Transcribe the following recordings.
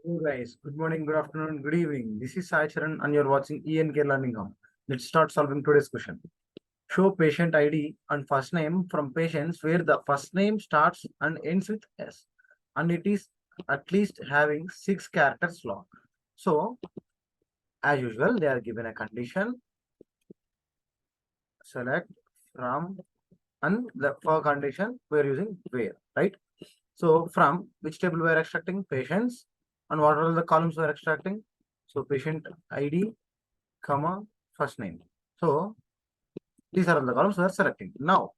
Hello guys, good morning, good afternoon, good evening. This is Sai Charan and you're watching ENK Learning Hub. Let's start solving today's question. Show patient ID and first name from patients where the first name starts and ends with S and it is at least having 6 characters long. So, as usual, they are given a condition, select from, and the for condition we're using where, right? So, from which table we are extracting? Patients. And what are the columns we are extracting? So, patient ID, comma, first name. So, these are the columns we are selecting. Now,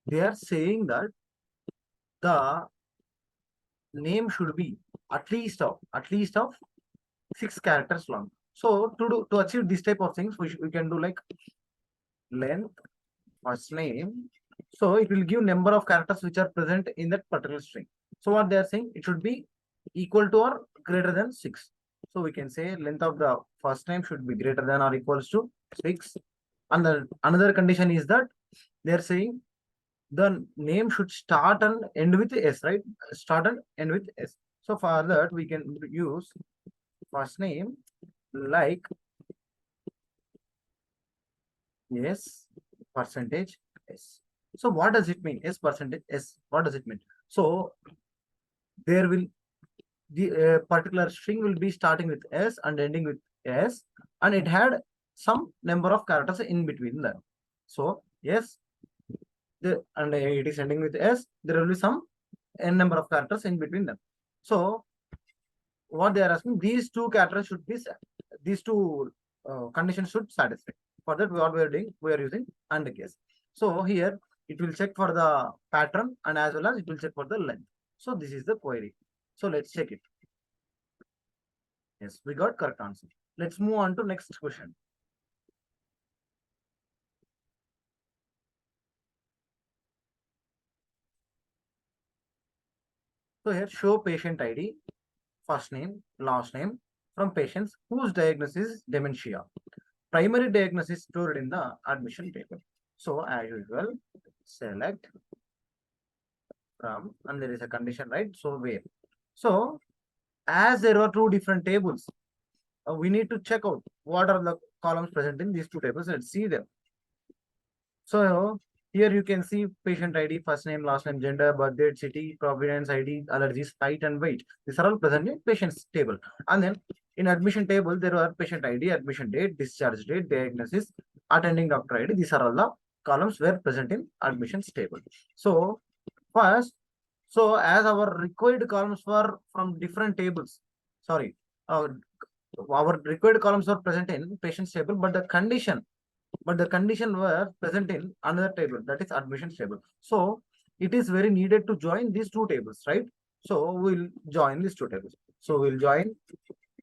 they are saying that the name should be at least of 6 characters long. So, to achieve this type of things, we can do like length, first name. So, it will give number of characters which are present in that particular string. So, what they are saying, it should be equal to or greater than 6. So, we can say length of the first name should be greater than or equals to 6. And the another condition is that they are saying the name should start and end with S, right? Start and end with S. So for that, we can use first name like S percentage S. So what does it mean? S percentage S. What does it mean? So there will the particular string will be starting with S and ending with S, and it had some number of characters in between them. So yes, and it is ending with S. There will be some n number of characters in between them. So what they are asking, these two characters should be these two conditions should satisfy. For that, what we are doing, we are using AND case. So here it will check for the pattern and as well as it will check for the length. So this is the query. So let's check it. Yes, we got correct answer. Let's move on to next question. So here show patient ID, first name, last name from patients whose diagnosis is dementia. Primary diagnosis stored in the admission table. So as usual, select from, and there is a condition, right? So where? So as there are two different tables, we need to check out what are the columns present in these two tables. Let's see them. So here you can see patient ID, first name, last name, gender, birth date, city, providence ID, allergies, height, and weight. These are all present in patient's table. And then in admission table, there are patient ID, admission date, discharge date, diagnosis, attending doctor ID. These are all the columns were present in admissions table. So first, so as our required columns were from different tables, sorry, uh, our required columns are present in patient's table, but the condition were present in another table, that is admissions table. So it is very needed to join these two tables, right? So we'll join these two tables. So we'll join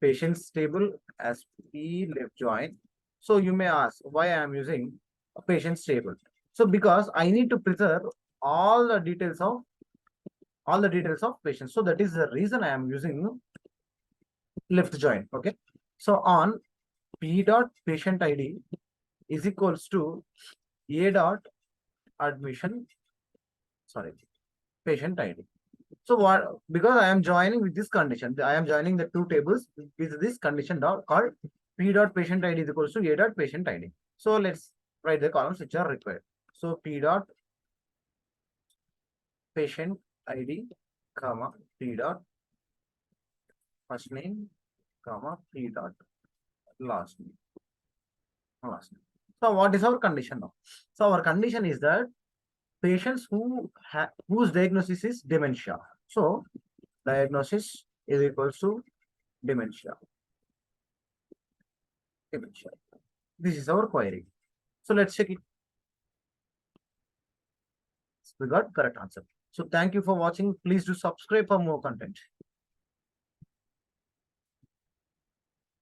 patients table as P left join. So you may ask why I am using a patients table. So because I need to preserve all the details of patients. So that is the reason I am using left join. Okay. So on P dot patient ID is equals to A dot admission, sorry, patient ID. So what, because I am joining with this condition, I am joining the two tables with this condition dot called P dot patient ID is equals to A dot patient ID. So let's write the columns which are required. So P dot patient ID, comma, P dot first name, comma, P dot last name. So what is our condition now? So our condition is that patients whose diagnosis is dementia. So diagnosis is equals to dementia. Dementia. This is our query. So let's check it. We got correct answer. So thank you for watching. Please do subscribe for more content.